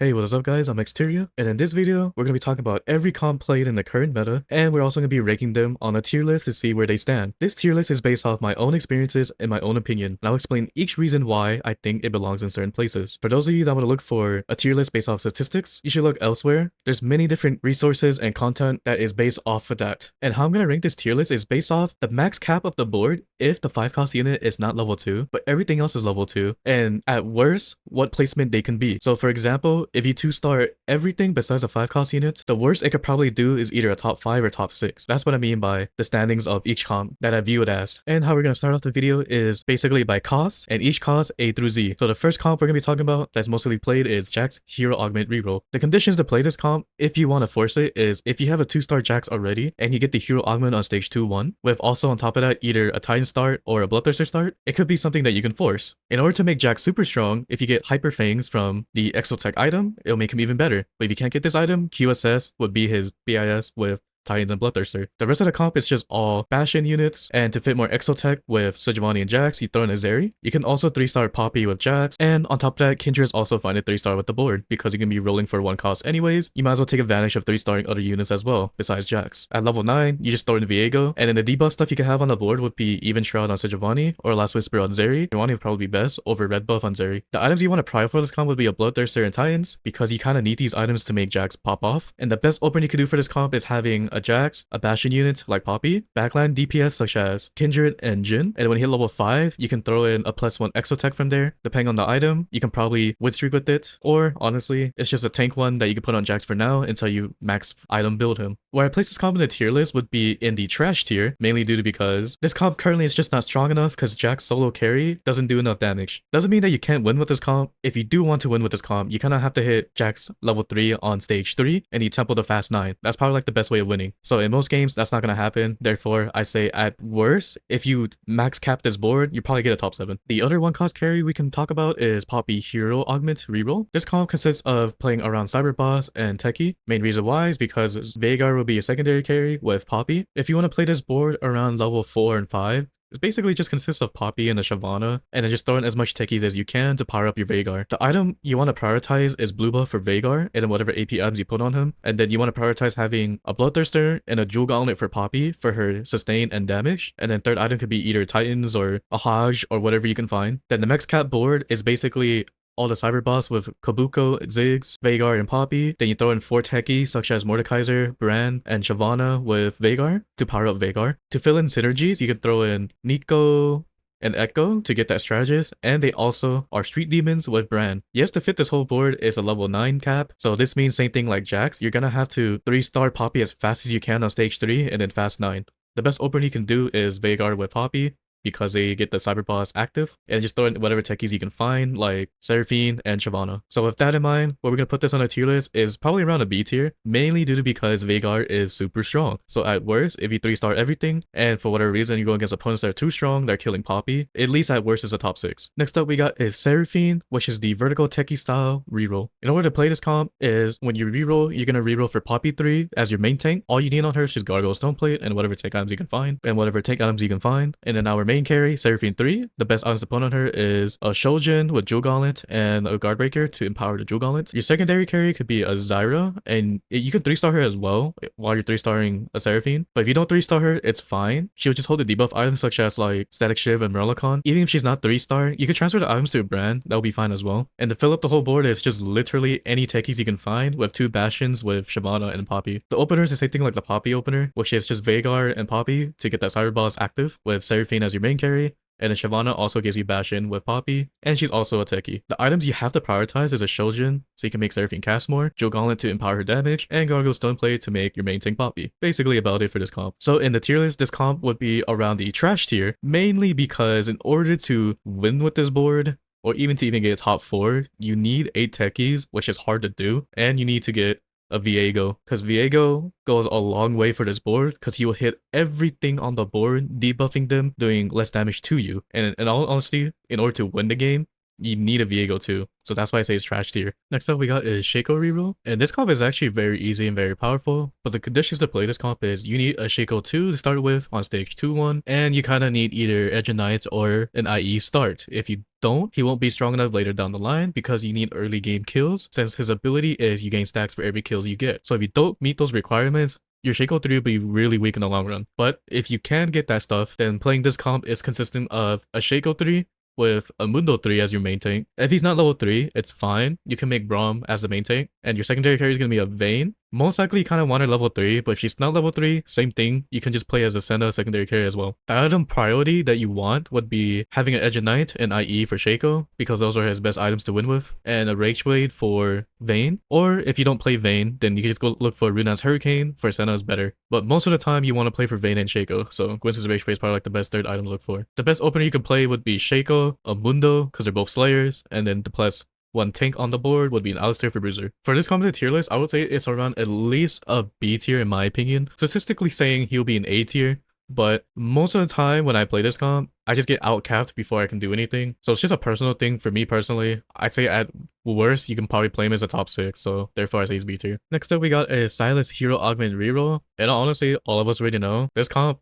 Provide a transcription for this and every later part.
Hey, what is up guys, I'm Xteria, and in this video, we're going to be talking about every comp played in the current meta, and we're also going to be ranking them on a tier list to see where they stand. This tier list is based off my own experiences and my own opinion, and I'll explain each reason why I think it belongs in certain places. For those of you that want to look for a tier list based off statistics, you should look elsewhere. There's many different resources and content that is based off of that. And how I'm going to rank this tier list is based off the max cap of the board if the 5 cost unit is not level 2, but everything else is level 2, and at worst, what placement they can be. So for example, if you 2-star everything besides the 5 cost units, the worst it could probably do is either a top 5 or top 6. That's what I mean by the standings of each comp that I view it as. And how we're going to start off the video is basically by cost, and each cost A through Z. So the first comp we're going to be talking about that's mostly played is Jax Hero Augment Reroll. The conditions to play this comp, if you want to force it, is if you have a 2-star Jax already and you get the Hero Augment on stage 2-1, with also on top of that either a Titan start or a Bloodthirster start, it could be something that you can force. In order to make Jax super strong, if you get Hyper Fangs from the Exotech item, it'll make him even better. But if you can't get this item, QSS would be his BIS with Titans and Bloodthirster. The rest of the comp is just all Bastion units, and to fit more Exotech with Sejuani and Jax, you throw in a Zeri. You can also 3-star Poppy with Jax, and on top of that, Kindred is also fine at 3-star with the board, because you can be rolling for 1 cost anyways. You might as well take advantage of 3-starring other units as well, besides Jax. At level 9, you just throw in Viego, and then the debuff stuff you can have on the board would be Even Shroud on Sejuani, or Last Whisper on Zeri. Sejuani would probably be best over Red Buff on Zeri. The items you want to pry for this comp would be a Bloodthirster and Titans, because you kind of need these items to make Jax pop off, and the best open you could do for this comp is having a Jax, a Bastion units like Poppy, backline DPS such as Kindred and Jhin, and when you hit level 5, you can throw in a +1 Exotech from there. Depending on the item, you can probably win streak with it, or honestly, it's just a tank one that you can put on Jax for now until you max item build him. Where I place this comp in the tier list would be in the trash tier, mainly due to because this comp currently is just not strong enough because Jax solo carry doesn't do enough damage. Doesn't mean that you can't win with this comp. If you do want to win with this comp, you kind of have to hit Jax level 3 on stage 3 and you temple the fast 9. That's probably like the best way of winning. So in most games, that's not going to happen. Therefore, I say at worst, if you max cap this board, you probably get a top 7. The other 1 cost carry we can talk about is Poppy Hero Augment Reroll. This comp consists of playing around Cyber Boss and Techie. Main reason why is because Veigar will be a secondary carry with Poppy. If you want to play this board around level 4 and 5, it basically just consists of Poppy and a Shyvana, and then just throw in as much techies as you can to power up your Veigar. The item you want to prioritize is blue buff for Veigar, and then whatever AP items you put on him, and then you want to prioritize having a Bloodthirster and a Jewel Gauntlet for Poppy for her sustain and damage, and then third item could be either Titans or a Haj or whatever you can find. Then the max cap board is basically all the cyber boss with Kabuko, Ziggs, Veigar, and Poppy. Then you throw in 4 techies such as Mordekaiser, Brand, and Shyvana with Veigar to power up Veigar. To fill in synergies, you can throw in Nico and Echo to get that strategist, and they also are street demons with Brand. Yes, to fit this whole board is a level 9 cap, so this means same thing like Jax, you're gonna have to 3-star Poppy as fast as you can on stage 3 and then fast 9. The best open you can do is Veigar with Poppy, because they get the cyber boss active, and just throw in whatever techies you can find like Seraphine and Shyvana. So with that in mind, where we're gonna put this on a tier list is probably around a B tier, mainly due to because Veigar is super strong. So at worst, if you 3-star everything and for whatever reason you go against opponents that are too strong, they're killing Poppy, at least at worst is a top 6. Next up we got is Seraphine, which is the vertical techie style reroll. In order to play this comp is when you reroll, you're gonna reroll for Poppy 3 as your main tank. All you need on her is just Gargoyle Stoneplate and whatever tank items you can find, and then our main carry, Seraphine 3, the best items to put on her is a Shojin with Jewel Gauntlet and a Guardbreaker to empower the Jewel Gauntlets. Your secondary carry could be a Xayah, and you can 3-star her as well while you're 3-starring a Seraphine. But if you don't 3-star her, it's fine. She'll just hold the debuff items such as like Static Shiv and Merlicon. Even if she's not 3-star, you can transfer the items to a Brand, that'll be fine as well. And to fill up the whole board is just literally any techies you can find with 2 Bastions with Shyvana and Poppy. The opener is the same thing like the Poppy opener, which is just Veigar and Poppy to get that Cyber Boss active with Seraphine as your main carry. And then Shyvana also gives you Bastion with Poppy, and she's also a techie. The items you have to prioritize is a Shojin, so you can make Seraphine cast more, Jewel Gauntlet to empower her damage, and Gargoyle Stoneplate to make your main tank Poppy. Basically about it for this comp. So in the tier list, this comp would be around the trash tier, mainly because in order to win with this board, or even to get top 4, you need 8 techies, which is hard to do, and you need to get a Viego, because Viego goes a long way for this board because he will hit everything on the board, debuffing them, doing less damage to you. And in all honesty, in order to win the game, you need a Viego too. So that's why I say it's trash tier. Next up we got is Shaco reroll. And this comp is actually very easy and very powerful. But the conditions to play this comp is you need a Shaco 2 to start with on stage 2-1. And you kind of need either Edge of Knights or an IE start. If you don't, he won't be strong enough later down the line because you need early game kills, since his ability is you gain stacks for every kills you get. So if you don't meet those requirements, your Shaco 3 will be really weak in the long run. But if you can get that stuff, then playing this comp is consistent of a Shaco 3 with a Mundo 3 as your main tank. If he's not level 3, it's fine. You can make Braum as the main tank, and your secondary carry is going to be a Vayne. Most likely you kind of want her level 3, but if she's not level 3, same thing. You can just play as a Senna secondary carry as well. The item priority that you want would be having an Edge of Knight and IE for Shaco, because those are his best items to win with, and a Rage Blade for Vayne. Or if you don't play Vayne, then you can just go look for Runaan's Hurricane for Senna is better. But most of the time you want to play for Vayne and Shaco, so Gwyn's Rage Blade is probably like the best third item to look for. The best opener you could play would be Shaco, a Mundo, because they're both Slayers, and then the plus one tank on the board would be an Alistair for Bruiser. For this comp tier list, I would say it's around at least a B tier in my opinion. Statistically saying he'll be an A tier, but most of the time when I play this comp, I just get outcapped before I can do anything. So it's just a personal thing for me personally. I'd say at worst, you can probably play him as a top 6, so therefore I say he's B tier. Next up we got a Sylas Hero Augment reroll. And honestly, all of us already know, this comp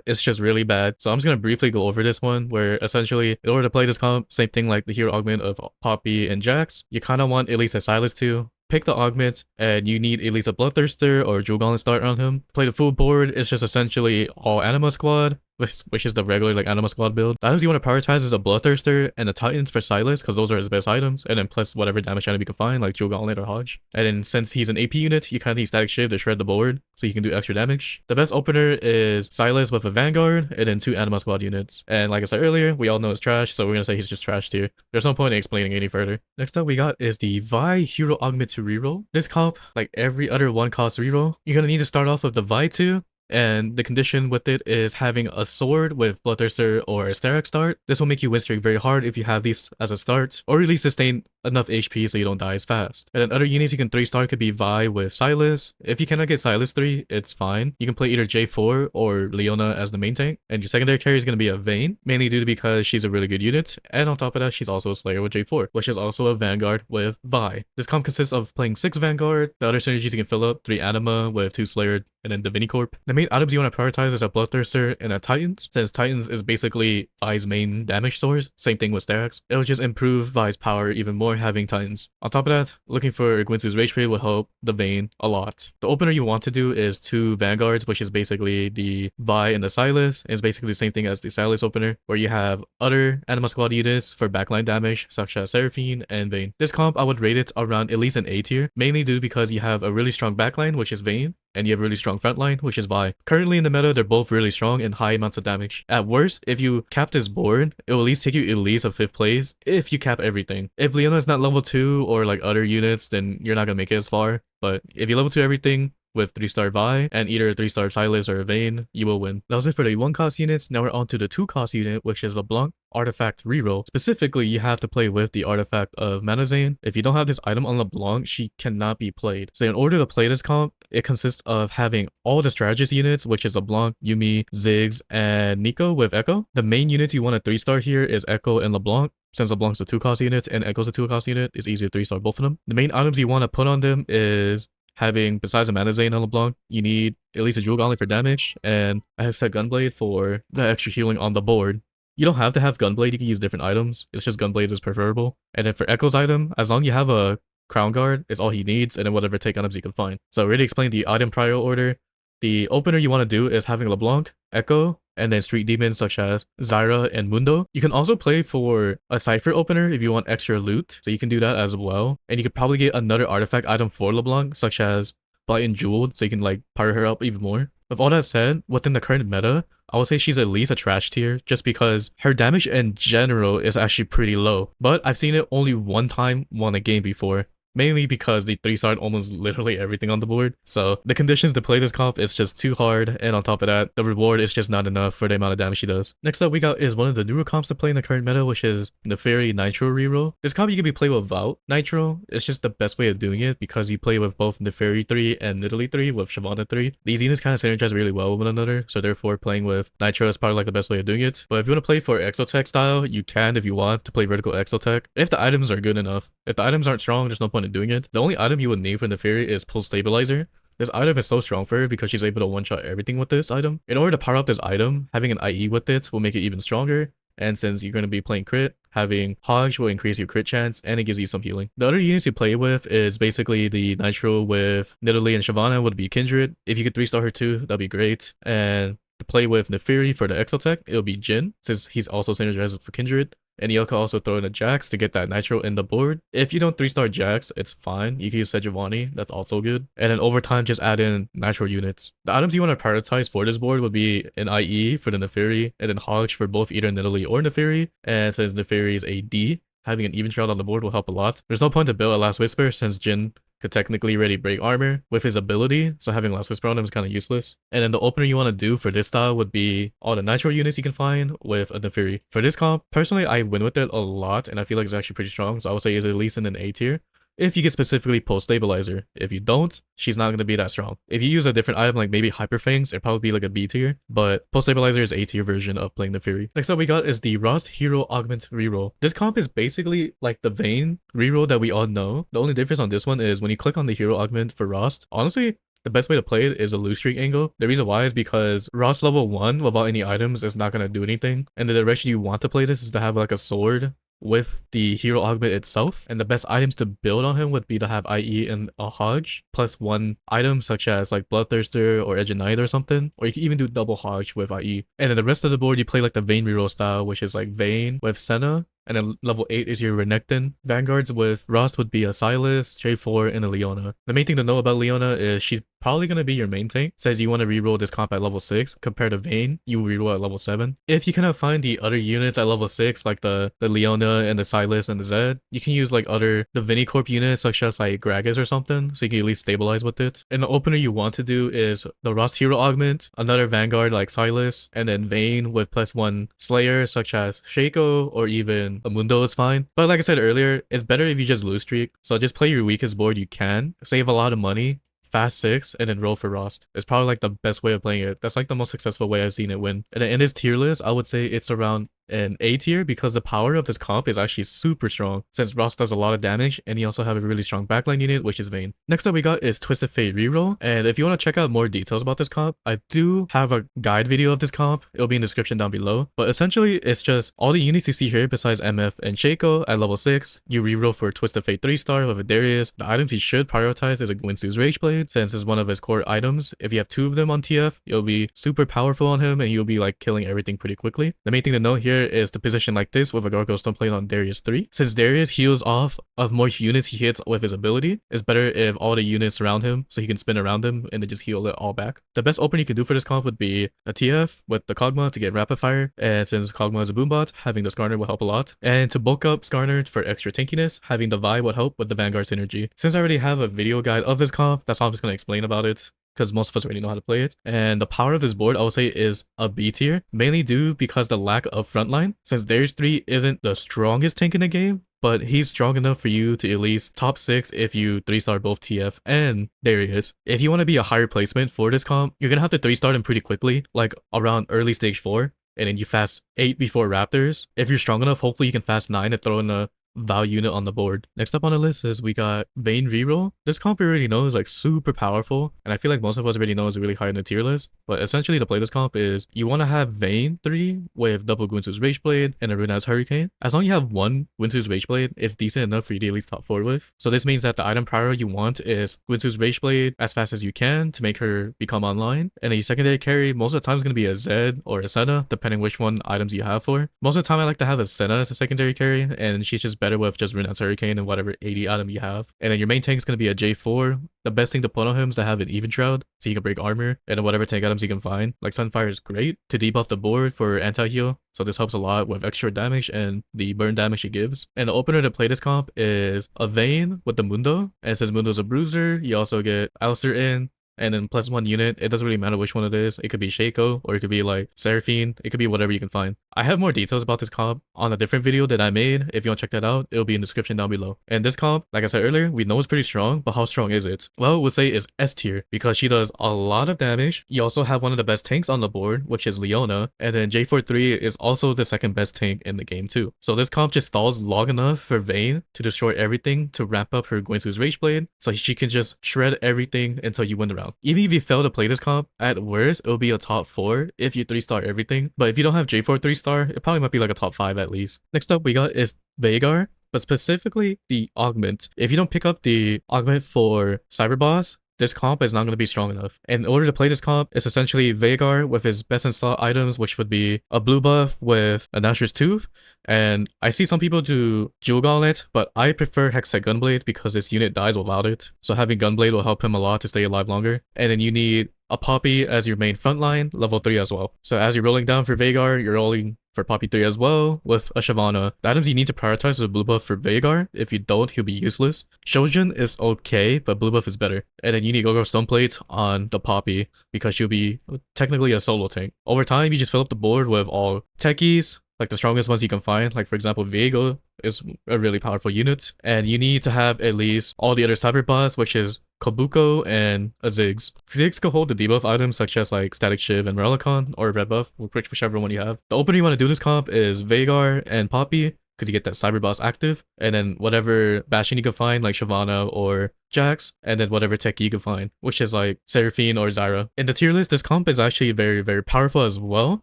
is just really bad. So I'm just gonna briefly go over this one, where essentially, in order to play this comp, same thing like the Hero Augment of Poppy and Jax, you kind of want at least a Sylas 2. Pick the augment, and you need at least a Bloodthirster or Jewel Gauntlet start on him. Play the full board, it's just essentially all Anima Squad, which is the regular like Anima Squad build. The items you want to prioritize is a Bloodthirster and a Titans for Sylas, because those are his best items, and then plus whatever damage enemy you can find, like Jewel Gauntlet or Hodge. And then since he's an AP unit, you kind of need Static Shiv to shred the board, so you can do extra damage. The best opener is Sylas with a Vanguard, and then 2 Anima Squad units. And like I said earlier, we all know it's trash, so we're gonna say he's just trash tier. There's no point in explaining any further. Next up we got is the Vi Hero Augment to reroll. This comp, like every other 1-cost reroll, you're gonna need to start off with the Vi 2, and the condition with it is having a sword with Bloodthirster or a Sterak start. This will make you win streak very hard if you have these as a start, or at least sustain enough HP so you don't die as fast. And then other units you can 3-star could be Vi with Sylas. If you cannot get Sylas 3, it's fine. You can play either J4 or Leona as the main tank, and your secondary carry is going to be a Vayne, mainly due to because she's a really good unit, and on top of that, she's also a Slayer with J4, which is also a Vanguard with Vi. This comp consists of playing 6 Vanguard, the other synergies you can fill up, 3 Anima with 2 Slayer, and then Divinicorp. The main items you want to prioritize is a Bloodthirster and a Titans, since Titans is basically Vi's main damage source. Same thing with Steraks. It'll just improve Vi's power even more having Titans. On top of that, looking for Gwyn's Rage Blade will help the Vayne a lot. The opener you want to do is 2 Vanguards, which is basically the Vi and the Sylas. It's basically the same thing as the Sylas opener, where you have other Anima Squad units for backline damage, such as Seraphine and Vayne. This comp, I would rate it around at least an A tier, mainly due because you have a really strong backline, which is Vayne, and you have really strong frontline, which is Vi. Currently in the meta, they're both really strong and high amounts of damage. At worst, if you cap this board, it will at least take you at least a 5th place if you cap everything. If Leona is not level 2 or like other units, then you're not gonna make it as far. But if you level 2 everything with 3-star Vi and either a 3-star Sylas or a Vayne, you will win. That was it for the 1-cost units. Now we're on to the 2-cost unit, which is Leblanc Artifact reroll. Specifically, you have to play with the artifact of Manazane. If you don't have this item on LeBlanc, she cannot be played. So in order to play this comp, it consists of having all the strategist units, which is LeBlanc, Yuumi, Ziggs, and Nico with Echo. The main units you want to 3-star here is Echo and LeBlanc. Since LeBlanc's a 2-cost unit and Echo's a 2-cost unit, it's easier to 3-star both of them. The main items you want to put on them is having, besides a Manazane and LeBlanc, you need at least a Jewel Gauntlet for damage and a Hextech Gunblade for the extra healing on the board. You don't have to have Gunblade, you can use different items. It's just Gunblade is preferable. And then for Echo's item, as long as you have a Crown Guard, is all he needs, and then whatever take items you can find. So I already explained the item prior order. The opener you want to do is having LeBlanc, Echo, and then street demons such as Xayah and Mundo. You can also play for a Cypher opener if you want extra loot, so you can do that as well. And you could probably get another artifact item for LeBlanc, such as Blight and Jeweled, so you can like power her up even more. With all that said, within the current meta, I would say she's at least a trash tier, just because her damage in general is actually pretty low. But I've seen it only one time won a game before, mainly because they 3-starred almost literally everything on the board. So the conditions to play this comp is just too hard, and on top of that, the reward is just not enough for the amount of damage she does. Next up we got is one of the newer comps to play in the current meta, which is Naafiri Nitro reroll. This comp you can be played without Nitro. It's just the best way of doing it because you play with both Naafiri 3 and Nidalee 3 with Shyvana 3. These units kind of synergize really well with one another, so therefore playing with Nitro is probably like the best way of doing it. But if you want to play for Exotech style, you can if you want to play vertical Exotech, if the items are good enough. If the items aren't strong, there's no point in doing it. The only item you would need for Naafiri is Pulse Stabilizer. This item is so strong for her because she's able to one-shot everything with this item. In order to power up this item, having an IE with it will make it even stronger. And since you're going to be playing crit, having Hodge will increase your crit chance, and it gives you some healing. The other units you play with is basically the Nitro with Nidalee and Shyvana would be Kindred. If you could 3-star her too, that'd be great. And to play with Naafiri for the Exotech, it'll be Jhin, since he's also synergized for Kindred. And you can also throw in a Jax to get that Nitro in the board. If you don't 3-star Jax, it's fine. You can use Sejuani, that's also good. And then over time, just add in Nitro units. The items you want to prioritize for this board would be an IE for the Naafiri, and then Hodge for both either Nidalee or Naafiri. And since Naafiri is AD, having an even shroud on the board will help a lot. There's no point to build a Last Whisper since Jhin could technically already break armor with his ability, so having Last Whisper on him is kind of useless. And then the opener you want to do for this style would be all the Nitro units you can find with a Naafiri. For this comp, personally I win with it a lot, and I feel like it's actually pretty strong, so I would say it's at least in an A tier. If you get specifically Pulse Stabilizer. If you don't, she's not going to be that strong. If you use a different item like maybe Hyper Fangs, it'd probably be like a B tier, but Pulse Stabilizer is A tier version of playing Naafiri. Next up we got is the Rhaast Hero Augment reroll. This comp is basically like the Vayne reroll that we all know. The only difference on this one is when you click on the Hero Augment for Rhaast, honestly, the best way to play it is a loose streak angle. The reason why is because Rhaast level 1 without any items is not going to do anything, and the direction you want to play this is to have like a sword with the hero augment itself, and the best items to build on him would be to have IE and a Hodge plus one item such as like Bloodthirster or Edge of Night or something, or you can even do double Hodge with IE. And then the rest of the board you play like the Vayne reroll style, which is like Vayne with Senna, and then level 8 is your Renekton. Vanguards with Rhaast would be a Sylas, J4, and a Leona. The main thing to know about Leona is she's probably going to be your main tank. Says you want to reroll this comp at level 6 compared to Vayne, you reroll at level 7. If you cannot find the other units at level 6 like the Leona and the Sylas and the Zed, you can use like other Divinicorp units such as like Gragas or something, so you can at least stabilize with it. And the opener you want to do is the Rhaast Hero Augment, another Vanguard like Sylas, and then Vayne with +1 Slayer such as Shaco or even a Mundo is fine. But like I said earlier, it's better if you just lose streak. So just play your weakest board you can, save a lot of money, fast 6, and then roll for Rhaast. It's probably like the best way of playing it. That's like the most successful way I've seen it win. And then in this tier list, I would say it's around an A tier because the power of this comp is actually super strong since Rhaast does a lot of damage and you also have a really strong backline unit, which is Vayne. Next up we got is Twisted Fate reroll, and if you want to check out more details about this comp, I do have a guide video of this comp. It'll be in the description down below, but essentially it's just all the units you see here besides MF and Shaco at level 6, you reroll for Twisted Fate 3-star with a Darius. The items you should prioritize is a Gwynsu's Rageblade since it's one of his core items. If you have 2 of them on TF, you'll be super powerful on him and you'll be like killing everything pretty quickly. The main thing to note here is to position like this with a Gargoyle Stone Plate on Darius 3. Since Darius heals off of more units he hits with his ability, it's better if all the units surround him so he can spin around them and then just heal it all back. The best opening you can do for this comp would be a TF with the Kog'Maw to get Rapid Fire, and since Kog'Maw is a boombot, having the Skarner will help a lot. And to bulk up Skarner for extra tankiness, having the Vi would help with the Vanguard synergy. Since I already have a video guide of this comp, that's all I'm just going to explain about it, because most of us already know how to play it. And the power of this board I would say is a B tier, mainly due because the lack of frontline. Since Darius 3 isn't the strongest tank in the game, but he's strong enough for you to at least top 6 if you 3-star both TF and Darius. If you want to be a higher placement for this comp, you're gonna have to 3-star him pretty quickly, like around early stage 4, and then you fast 8 before Raptors. If you're strong enough, hopefully you can fast 9 and throw in a Val unit on the board. Next up on the list is we got Vayne reroll. This comp we already know is like super powerful, and I feel like most of us already know is really high in the tier list. But essentially to play this comp is you want to have Vayne 3 with double Gwynsu's Rageblade and a Runaz Hurricane. As long as you have one Gwynsu's Rageblade, it's decent enough for you to at least top 4 with. So this means that the item prior you want is Gwynsu's Rageblade as fast as you can to make her become online. And a secondary carry most of the time is going to be a Zed or a Senna, depending which one items you have for. Most of the time I like to have a Senna as a secondary carry, and she's just better with just Renounce Hurricane and whatever 80 item you have. And then your main tank is going to be a J4. The best thing to put on him is to have an Even Shroud, so you can break armor, and then whatever tank items you can find. Like Sunfire is great to debuff the board for anti-heal, so this helps a lot with extra damage and the burn damage he gives. And the opener to play this comp is a Vayne with the Mundo, and since Mundo's a bruiser, you also get Alistair in, and then +1 unit. It doesn't really matter which one it is. It could be Shaco, or it could be like Seraphine. It could be whatever you can find. I have more details about this comp on a different video that I made. If you want to check that out, it'll be in the description down below. And this comp, like I said earlier, we know it's pretty strong, but how strong is it? Well, we'll say it's S tier because she does a lot of damage. You also have one of the best tanks on the board, which is Leona, and then J43 is also the second best tank in the game too. So this comp just stalls long enough for Vayne to destroy everything to ramp up her Gwynsu's Rage Blade, so she can just shred everything until you win the round. Even if you fail to play this comp, at worst, it'll be a top 4 if you 3-star everything. But if you don't have J4 3-star, it probably might be like a top 5 at least. Next up, we got is Veigar, but specifically the augment. If you don't pick up the augment for Cyber Boss, this comp is not going to be strong enough. In order to play this comp, it's essentially Veigar with his best in slot items, which would be a blue buff with a Nashor's Tooth. And I see some people do Jewel Gauntlet, but I prefer Hextech Gunblade because this unit dies without it. So having Gunblade will help him a lot to stay alive longer. And then you need a Poppy as your main frontline, level 3 as well. So as you're rolling down for Veigar, you're rolling for Poppy 3 as well with a Shyvana. The items you need to prioritize is a blue buff for Veigar. If you don't, he'll be useless. Shojin is okay, but blue buff is better. And then you need Go-Go Stoneplate on the Poppy because she'll be technically a solo tank. Over time, you just fill up the board with all techies, like the strongest ones you can find. Like for example, Veigar is a really powerful unit. And you need to have at least all the other cyber boss, which is Kobuko and a Ziggs. Ziggs can hold the debuff items such as like Static Shiv and Relicon or Red Buff, whichever one you have. The opener you want to do this comp is Veigar and Poppy because you get that cyber boss active, and then whatever Bastion you can find like Shyvana or Jax, and then whatever tech you can find, which is like Seraphine or Xayah. In the tier list, this comp is actually very, very powerful as well.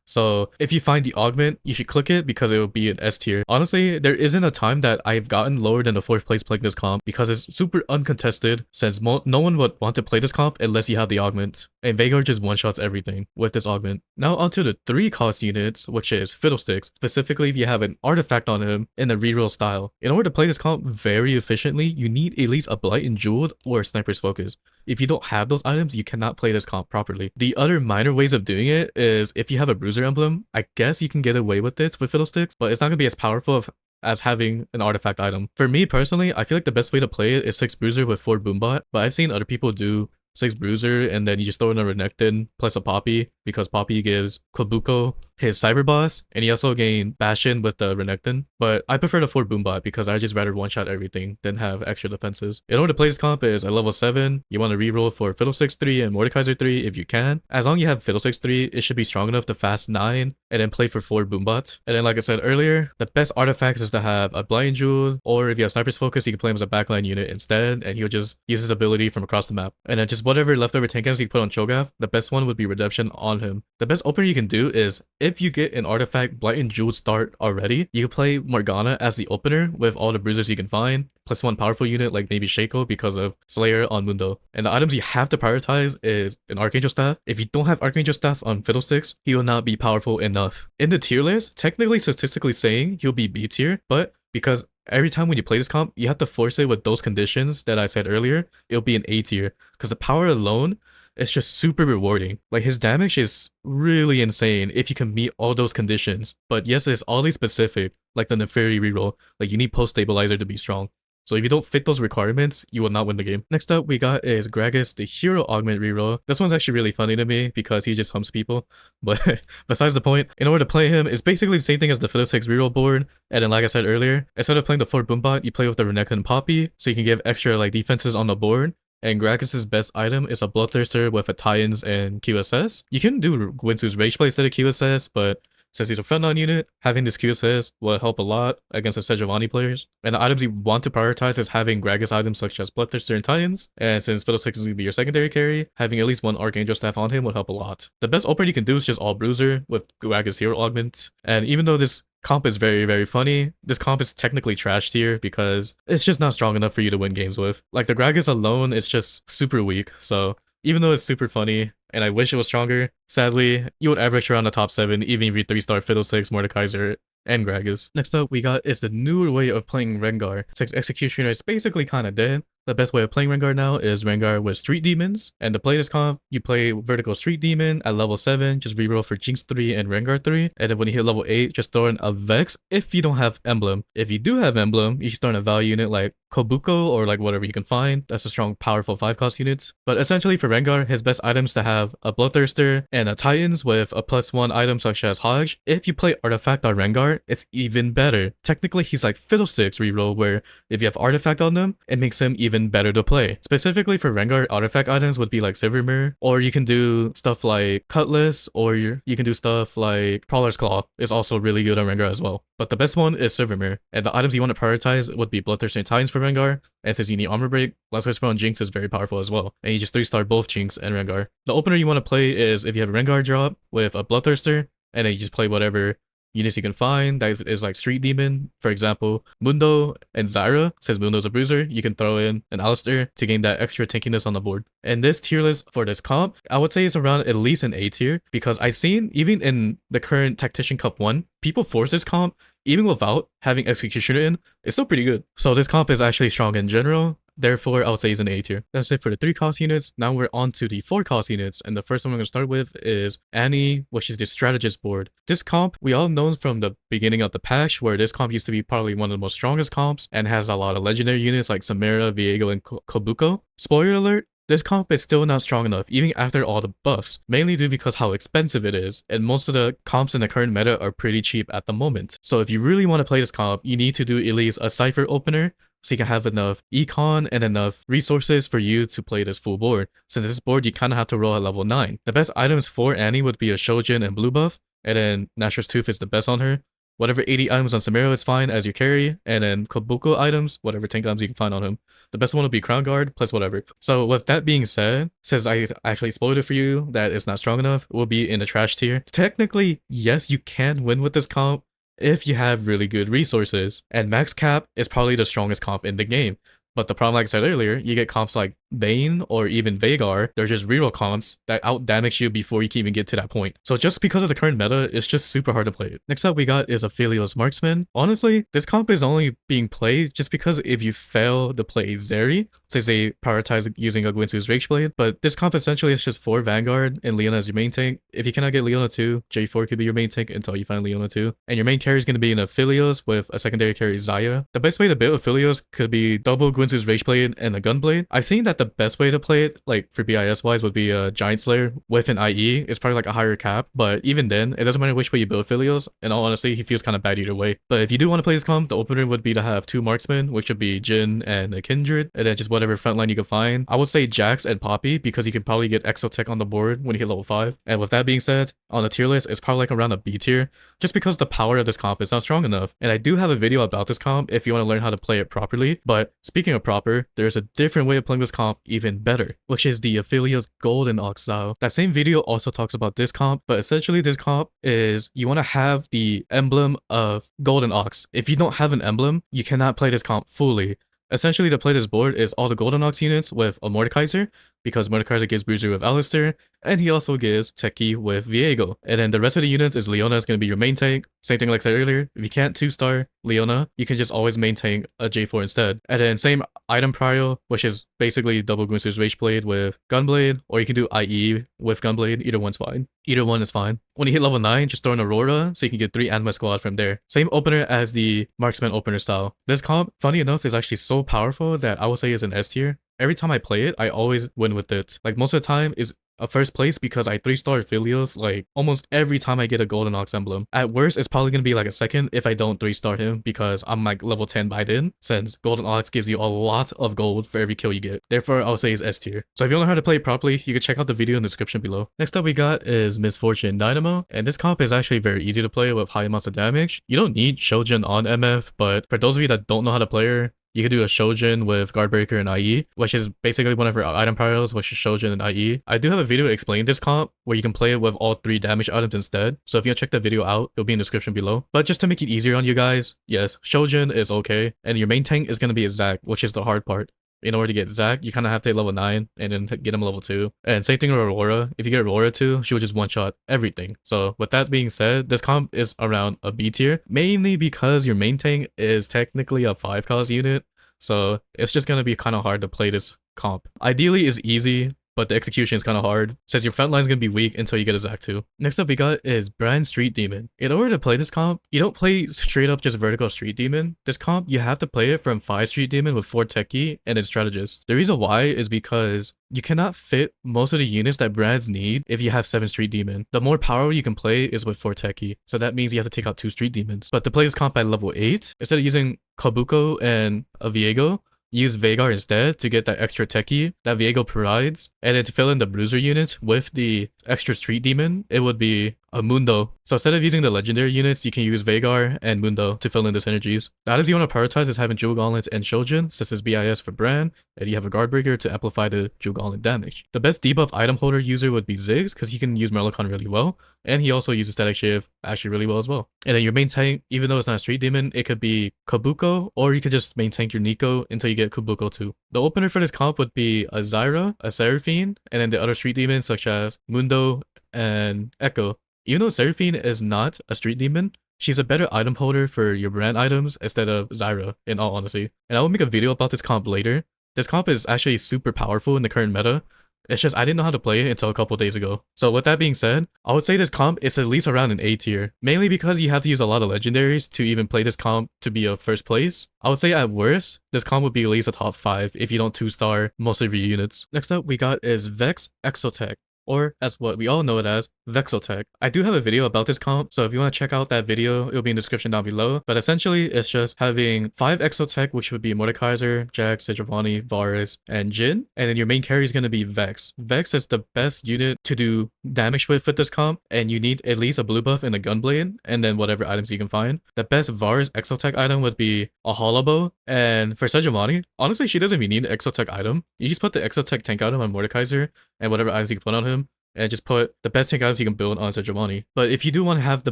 So if you find the augment, you should click it because it will be an S tier. Honestly, there isn't a time that I've gotten lower than the 4th place playing this comp because it's super uncontested since no one would want to play this comp unless you have the augment. And Veigar just one-shots everything with this augment. Now onto the 3 cost units, which is Fiddlesticks, specifically if you have an artifact on him in the reroll style. In order to play this comp very efficiently, you need at least a Blight and Jewel or Sniper's Focus. If you don't have those items, you cannot play this comp properly. The other minor ways of doing it is if you have a Bruiser emblem, I guess you can get away with it with Fiddlesticks, but it's not going to be as powerful as having an artifact item. For me personally, I feel like the best way to play it is 6 Bruiser with 4 Boombot, but I've seen other people do 6 Bruiser and then you just throw in a Renekton plus a Poppy because Poppy gives Kobuko his Cyber Boss and he also gained Bastion with the Renekton. But I prefer the 4 Boombot because I just rather one-shot everything than have extra defenses. In order to play this comp is at level 7, you want to reroll for Fiddlesticks 3 and Mordekaiser 3 if you can. As long as you have Fiddlesticks 3, it should be strong enough to fast 9 and then play for 4 Boombots. And then like I said earlier, the best artifacts is to have a Blind Jewel, or if you have Sniper's Focus, you can play him as a backline unit instead and he'll just use his ability from across the map. And then just whatever leftover tank items you can put on Cho'Gath, the best one would be Redemption on him. The best opener you can do is if you get an artifact Blight and Jewel start already, you can play Morgana as the opener with all the bruisers you can find, plus 1 powerful unit like maybe Shaco because of Slayer on Mundo. And the items you have to prioritize is an Archangel Staff. If you don't have Archangel Staff on Fiddlesticks, he will not be powerful enough. In the tier list, technically statistically saying he'll be B tier, but because every time when you play this comp, you have to force it with those conditions that I said earlier, it'll be an A tier because the power alone is just super rewarding. Like his damage is really insane if you can meet all those conditions. But yes, it's oddly specific, like the Naafiri reroll. Like you need post stabilizer to be strong. So if you don't fit those requirements, you will not win the game. Next up, we got is Gragas, the hero augment reroll. This one's actually really funny to me because he just humps people. But besides the point, in order to play him, it's basically the same thing as the Fiddlesticks reroll board. And then like I said earlier, instead of playing the 4 Boombot, you play with the Renekton Poppy, so you can give extra like defenses on the board. And Gragas' best item is a Bloodthirster with a Titans and QSS. You can do Gwynsu's Rage Blade instead of QSS, but since he's a frontline unit, having this QSS will help a lot against the Sejuani players. And the items you want to prioritize is having Gragas items such as Bloodthirster and Titans. And since Fiddlesticks is going to be your secondary carry, having at least 1 Archangel Staff on him will help a lot. The best opener you can do is just all Bruiser with Gragas hero augment. And even though this comp is very, very funny, this comp is technically trash tier because it's just not strong enough for you to win games with. Like the Gragas alone is just super weak, so even though it's super funny and I wish it was stronger, sadly, you would average around the top 7 even if you 3-star Fiddlesticks, Mordekaiser, and Gragas. Next up, we got is the newer way of playing Rengar. Since Executioner is basically kind of dead, the best way of playing Rengar now is Rengar with Street Demons. And to play this comp, you play Vertical Street Demon at level 7, just reroll for Jinx 3 and Rengar 3. And then when you hit level 8, just throw in a Vex if you don't have Emblem. If you do have Emblem, you can start a value unit like Kobuko or like whatever you can find. That's a strong, powerful 5-cost units. But essentially for Rengar, his best items to have a Bloodthirster and a Titans with a +1 item such as Hodge. If you play Artifact on Rengar, it's even better. Technically, he's like Fiddlesticks reroll, where if you have Artifact on them, it makes him even better to play. Specifically for Rengar, Artifact items would be like Silver Mirror, or you can do stuff like Cutlass, or you can do stuff like Prowler's Claw is also really good on Rengar as well. But the best one is Silver Mirror, and the items you want to prioritize would be Bloodthirster and Titans for Rengar, and since you need Armor Break, Last Whisper on Jinx is very powerful as well, and you just 3-star both Jinx and Rengar. The opener you want to play is if you have a Rengar drop with a Bloodthirster, and then you just play whatever units you can find that is like Street Demon. For example, Mundo and Xayah, since Mundo's a bruiser, you can throw in an Alistair to gain that extra tankiness on the board. And this tier list for this comp, I would say is around at least an A tier, because I've seen even in the current Tactician Cup 1, people force this comp even without having Executioner in. It's still pretty good. So this comp is actually strong in general. Therefore, I would say it's an A tier. That's it for the 3-cost units. Now we're on to the 4-cost units, and the first one we're going to start with is Annie, which is the strategist board. This comp, we all know from the beginning of the patch, where this comp used to be probably one of the most strongest comps, and has a lot of legendary units like Samara, Veigar, and Kobuko. Spoiler alert, this comp is still not strong enough, even after all the buffs, mainly due because how expensive it is, and most of the comps in the current meta are pretty cheap at the moment. So if you really want to play this comp, you need to do at least a Cypher opener, so you can have enough econ and enough resources for you to play this full board. Since this board, you kind of have to roll at level 9. The best items for Annie would be a Shojin and blue buff, and then Nashor's Tooth is the best on her. Whatever 80 items on Samira is fine as your carry, and then Kobuko items, whatever tank items you can find on him. The best one would be Crown Guard plus whatever. So with that being said, since I actually spoiled it for you that it's not strong enough, it will be in the trash tier. Technically, yes, you can win with this comp if you have really good resources, and max cap is probably the strongest comp in the game. But the problem, like I said earlier, you get comps like Vayne or even Veigar, they're just reroll comps that out damage you before you can even get to that point. So just because of the current meta, it's just super hard to play it. Next up we got is Aphelios Marksmen. Honestly, this comp is only being played just because if you fail to play Zeri, since they prioritize using a Gwynsu's Rage Blade, but this comp essentially is just for Vanguard and Leona as your main tank. If you cannot get Leona 2, J4 could be your main tank until you find Leona 2. And your main carry is going to be an Aphelios with a secondary carry Xayah. The best way to build Aphelios could be double Gwynsu's Rage Blade and a Gunblade. I've seen that the best way to play it, like for BIS wise, would be a Giant Slayer with an IE. It's probably like a higher cap, but even then, it doesn't matter which way you build Aphelios. In all honesty, he feels kind of bad either way. But if you do want to play this comp, the opener would be to have 2 Marksmen, which would be Jin and a Kindred, and then just whatever frontline you can find. I would say Jax and Poppy, because you can probably get Exotech on the board when you hit level 5. And with that being said, on the tier list, it's probably like around a B tier, just because the power of this comp is not strong enough. And I do have a video about this comp if you want to learn how to play it properly. But speaking of proper, there's a different way of playing this comp even better, which is the Aphelios Golden Ox style. That same video also talks about this comp, but essentially this comp is you want to have the emblem of Golden Ox. If you don't have an emblem, you cannot play this comp fully. Essentially, to play this board is all the Golden Ox units with a Mordekaiser, because Mordekaiser gives Bruiser with Alistair, and he also gives Techie with Viego. And then the rest of the units is Leona is going to be your main tank. Same thing like I said earlier, if you can't 2-star Leona, you can just always main tank a J4 instead. And then same item prio, which is basically double Gwynsu's Rage Blade with Gunblade, or you can do IE with Gunblade, either one's fine. Either one is fine. When you hit level 9, just throw an Aurora, so you can get 3 Anima Squad from there. Same opener as the Marksman opener style. This comp, funny enough, is actually so powerful that I would say is an S tier. Every time I play it, I always win with it. Like most of the time is a first place because I 3-star Aphelios like almost every time I get a Golden Ox emblem. At worst, it's probably gonna be like a second if I don't 3-star him because I'm like level 10 by then, since Golden Ox gives you a lot of gold for every kill you get. Therefore, I'll say it's S tier. So if you don't know how to play it properly, you can check out the video in the description below. Next up we got is Misfortune Dynamo, and this comp is actually very easy to play with high amounts of damage. You don't need Shojin on MF, but for those of you that don't know how to play her, you could do a Shojin with Guardbreaker and IE, which is basically one of her item priors, which is Shojin and IE. I do have a video explaining this comp where you can play it with all 3 damage items instead. So if you want to check that video out, it'll be in the description below. But just to make it easier on you guys, yes, Shojin is okay. And your main tank is going to be a Zac, which is the hard part. in order to get Zac, you kind of have to hit level 9 and then get him level 2. And same thing with Aurora. If you get Aurora 2, she will just one-shot everything. So with that being said, this comp is around a B tier, mainly because your main tank is technically a 5 cost unit. So it's just going to be kind of hard to play this comp. Ideally is easy, but the execution is kind of hard, since your front line is going to be weak until you get a Zac 2. Next up we got is Brand Street Demon. In order to play this comp, you don't play straight up just vertical Street Demon. This comp, you have to play it from 5 Street Demon with 4 Techie and then Strategist. The reason why is because you cannot fit most of the units that brands need if you have 7 Street Demon. The more power you can play is with 4 Techie, so that means you have to take out 2 Street Demons. But to play this comp at level 8, instead of using Kabuko and a Viego, use Veigar instead to get that extra techie that Viego provides, and then to fill in the bruiser unit with the extra street demon, it would be a Mundo. So instead of using the legendary units, you can use Veigar and Mundo to fill in the synergies. The items you want to prioritize is having Jewel Gauntlet and Shojin, since it's BIS for Bran, and you have a Guard Breaker to amplify the Jewel Gauntlet damage. The best debuff item holder user would be Ziggs, because he can use Merlocon really well, and he also uses Static Shiv actually really well as well. And then your main tank, even though it's not a street demon, it could be Kabuko, or you could just main tank your Nico until you get Kabuko too. The opener for this comp would be a Xayah, a Seraphine, and then the other street demons such as Mundo and Echo. Even though Seraphine is not a street demon, she's a better item holder for your brand items instead of Xayah, in all honesty. And I will make a video about this comp later. This comp is actually super powerful in the current meta. It's just I didn't know how to play it until a couple days ago. So with that being said, I would say this comp is at least around an A tier. Mainly because you have to use a lot of legendaries to even play this comp to be a first place. I would say at worst, this comp would be at least a top 5 if you don't 2-star most of your units. Next up we got is Vex Exotech, or as what we all know it as, Vexotech. I do have a video about this comp, so if you want to check out that video, it'll be in the description down below. But essentially, it's just having 5 Exotech, which would be Mordekaiser, Jax, Sejuani, Varus, and Jhin. And then your main carry is going to be Vex. Vex is the best unit to do damage with this comp, and you need at least a blue buff and a Gunblade, and then whatever items you can find. The best Varus Exotech item would be a Hollow, and for Sejuani, honestly, she doesn't even need an Exotech item. You just put the Exotech tank item on Mordekaiser, and whatever items you can put on him, and just put the best tank items you can build on Sejuani. But if you do want to have the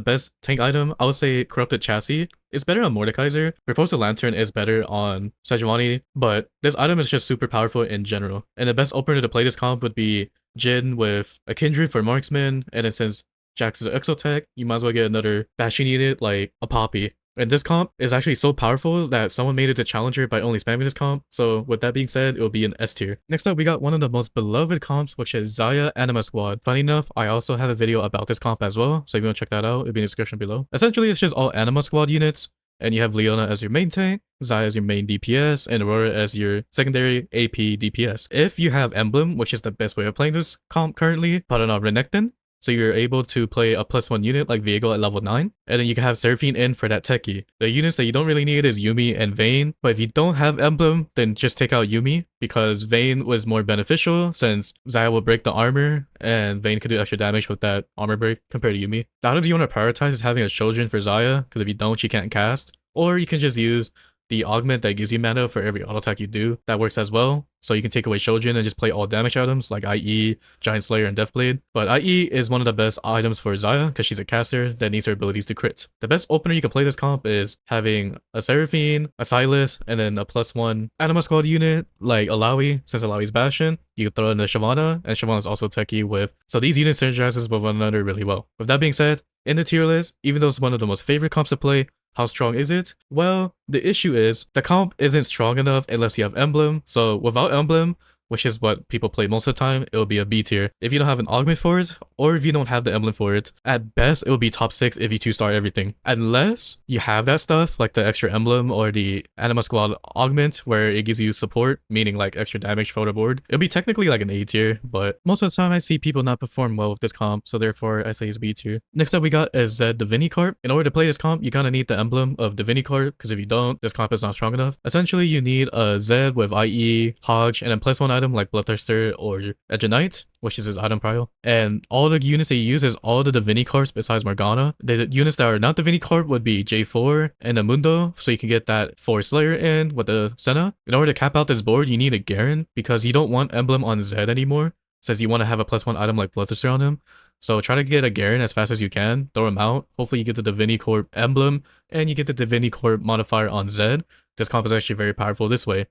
best tank item, I would say Corrupted Chassis is better on Mordekaiser. Proposed Lantern is better on Sejuani, but this item is just super powerful in general. And the best opener to play this comp would be Jhin with a Kindred for Marksmen, and then since Jax is an Exotech, you might as well get another Bastion unit like a Poppy. And this comp is actually so powerful that someone made it a challenger by only spamming this comp, so with that being said, it will be an S tier. Next up, we got one of the most beloved comps, which is Xayah Anima Squad. Funny enough, I also have a video about this comp as well, so if you want to check that out, it'll be in the description below. Essentially, it's just all Anima Squad units, and you have Leona as your main tank, Xayah as your main DPS, and Aurora as your secondary AP DPS. If you have Emblem, which is the best way of playing this comp currently, put on a Renekton, so you're able to play a +1 unit like Viego at level 9, and then you can have Seraphine in for that techie. The units that you don't really need is Yuumi and Vayne, but if you don't have Emblem, then just take out Yuumi, because Vayne was more beneficial since Xayah will break the armor, and Vayne could do extra damage with that armor break compared to Yuumi. The items you want to prioritize is having a Children for Xayah, because if you don't, she can't cast, or you can just use the augment that gives you mana for every auto attack you do. That works as well. So you can take away Shojin and just play all damage items like IE, Giant Slayer, and Deathblade. But IE is one of the best items for Xayah because she's a caster that needs her abilities to crit. The best opener you can play this comp is having a Seraphine, a Sylas, and then a +1 Anima Squad unit like Alawi, since Alawi's Bastion. You can throw in the Shyvana, and Shyvana is also techie with. So these units synergizes with one another really well. With that being said, in the tier list, even though it's one of the most favorite comps to play, how strong is it? Well, the issue is the comp isn't strong enough unless you have Emblem. So without Emblem, which is what people play most of the time, it will be a B tier. If you don't have an augment for it, or if you don't have the emblem for it, at best it will be top 6 if you 2-star everything. Unless you have that stuff, like the extra emblem or the Anima Squad augment, where it gives you support, meaning like extra damage for the board. It'll be technically like an A tier, but most of the time I see people not perform well with this comp, so therefore I say it's B tier. Next up we got is Zed Divinicorp. In order to play this comp, you gotta need the emblem of Divinicorp, because if you don't, this comp is not strong enough. Essentially, you need a Zed with IE, Hodge, and then +1 item like Bloodthirster or Edge Knight, which is his item pile. And all the units that you use is all the Divinicorps besides Morgana. The units that are not Divinicorp would be J4 and a Mundo, so you can get that 4 Slayer in with the Senna. In order to cap out this board, you need a Garen, because you don't want emblem on Zed anymore, since you want to have a +1 item like Bloodthirster on him. So try to get a Garen as fast as you can, throw him out. Hopefully you get the Divinicorp emblem, and you get the Divinicorp modifier on Zed. This comp is actually very powerful this way.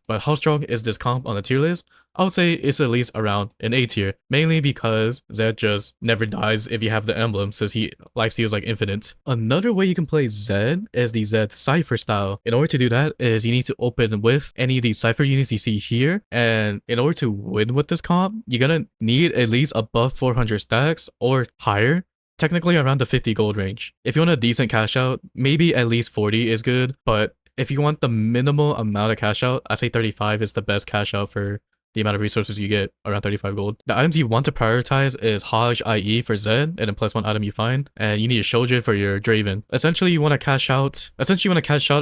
But how strong is this comp on the tier list? I would say it's at least around an A tier, mainly because Zed just never dies if you have the emblem, since he life steals like infinite. Another way you can play Zed is the Zed Cypher style. In order to do that is you need to open with any of these Cypher units you see here, and in order to win with this comp, you're gonna need at least above 400 stacks or higher, technically around the 50 gold range. If you want a decent cash out, maybe at least 40 is good, but if you want the minimal amount of cash out, I say 35 is the best cash out for the amount of resources you get, around 35 gold. The items you want to prioritize is Hodge IE for Zed, and then +1 item you find, and you need a Shoujin for your Draven. Essentially you want to cash out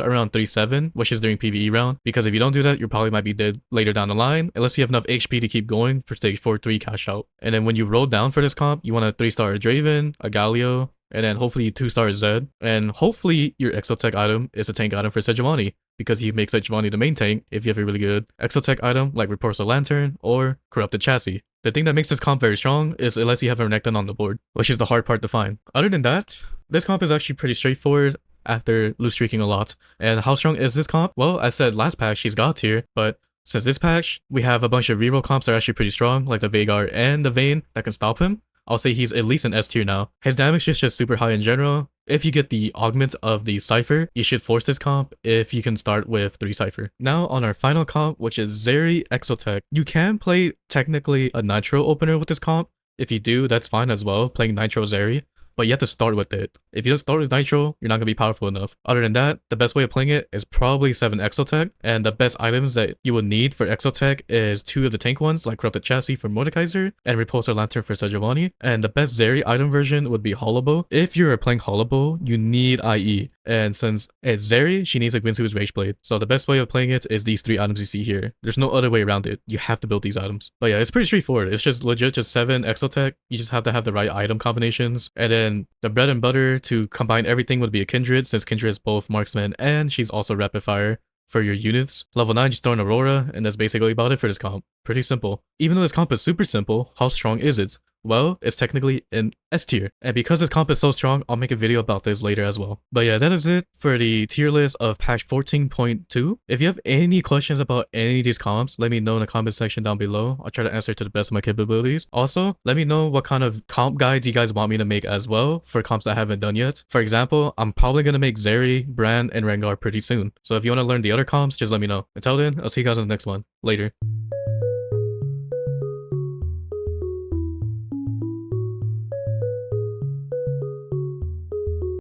around 37, which is during PvE round, because if you don't do that, you probably might be dead later down the line, unless you have enough HP to keep going for stage 4-3 cash out. And then when you roll down for this comp, you want a 3-star Draven, a Galio, and then hopefully 2-star Zed, and hopefully your Exotech item is a tank item for Sejuani, because he makes Sejuani the main tank if you have a really good Exotech item like Repulsor Lantern or Corrupted Chassis. The thing that makes this comp very strong is unless you have a Renekton on the board, which is the hard part to find. Other than that, this comp is actually pretty straightforward after lose streaking a lot. And how strong is this comp? Well, I said last patch she's God tier, but since this patch, we have a bunch of reroll comps that are actually pretty strong, like the Veigar and the Vayne that can stop him. I'll say he's at least an S tier now. His damage is just super high in general. If you get the augment of the Cypher, you should force this comp if you can start with 3 Cypher. Now on our final comp, which is Zeri Exotech. You can play technically a Nitro opener with this comp. If you do, that's fine as well, playing Nitro Zeri. But you have to start with it. If you don't start with Nitro, you're not going to be powerful enough. Other than that, the best way of playing it is probably 7 Exotech, and the best items that you will need for Exotech is 2 of the tank ones, like Corrupted Chassis for Mordekaiser, and Repulsor Lantern for Sejuani, and the best Zeri item version would be Hollowbow. If you're playing Hollowbow, you need IE, and since it's Zeri, she needs a Gwynsu's Rage Blade. So the best way of playing it is these 3 items you see here. There's no other way around it. You have to build these items. But yeah, it's pretty straightforward. It's just legit just 7 Exotech. You just have to have the right item combinations, and then the bread and butter to combine everything would be a Kindred, since Kindred is both Marksman and she's also Rapid Fire for your units. Level 9, just throw an Aurora, and that's basically about it for this comp. Pretty simple. Even though this comp is super simple, how strong is it? Well, it's technically an S tier, and because this comp is so strong, I'll make a video about this later as well. But yeah, that is it for the tier list of patch 14.2. If you have any questions about any of these comps, let me know in the comment section down below. I'll try to answer to the best of my capabilities. Also, let me know what kind of comp guides you guys want me to make as well for comps that I haven't done yet. For example, I'm probably going to make Zeri, Brand, and Rengar pretty soon. So if you want to learn the other comps, just let me know. Until then, I'll see you guys in the next one. Later.